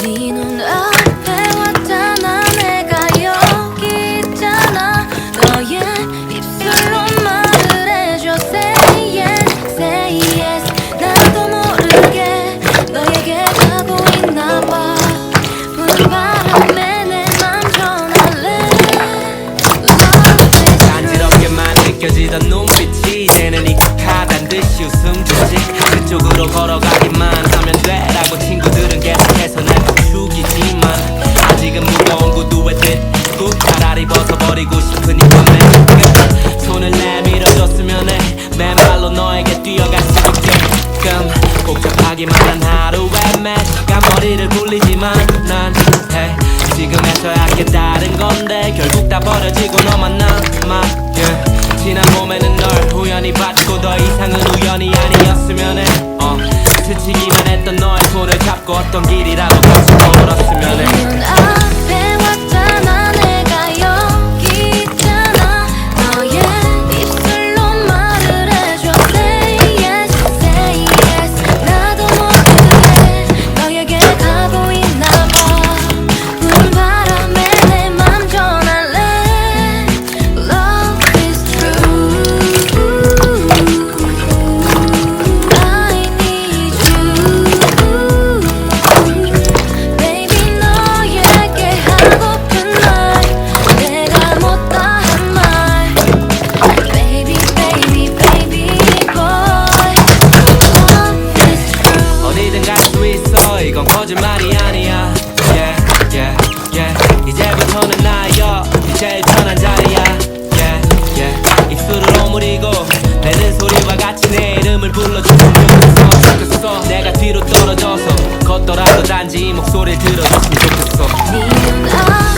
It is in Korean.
네 눈앞에 왔잖아. 내가 여기 있잖아. 너의 입술로 말을 해줘. Say yes, say yes. 나도 모르게 너에게 가고 있나봐. 부는 바람에 내 맘 전할래. 간지럽게만 느껴지던 눈빛이 이제는 익숙하단 듯이 웃음 주지. 그쪽으로 걸어가기만 하면 돼라고 친구들은 계속해서 날 부추기지만 아직은 무거운 구두에 뜯고 차라리 벗어버리고 싶으니까 맨 손을 내밀어줬으면 해. 맨발로 너에게 뛰어갈 수 있게끔 복잡하기만 한 하루에 매 시간 머리를 굴리지만 난 hey, 지금에서야 깨달은 건데 결국 다 버려지고 너만 남아 yeah. 지난 봄에는 널 우연히 봤고 더 이상은 우연이 아니었으면 해 스치기만 했던 너의 손을 잡고 어떤 길이라도 같이 걸었으면 해. 네 눈앞에 왔잖아. 내가 여기 있잖아. 너의 입술로 말을 해줘. Say yes, say yes. 나도 모르게 너에게 가고 있나봐. 부는 바람에 내 맘 전할래. Love is true. I need you. Baby 너에게 하고픈 말 내가 못다 한 말. Baby baby baby boy. Love is true. 어디든 갈 수 있어 이건 거짓말이 아니야 yeah, yeah, yeah. 이제부터는 나여 이 제일 편한 자리야 yeah, yeah. 입술을 오므리고 내는 소리와 같이 내 이름을 불러줬으면 좋겠어 내가 뒤로 떨어져서 걷더라도 단지 이 목소리를 들어줬으면 좋겠어 네 눈앞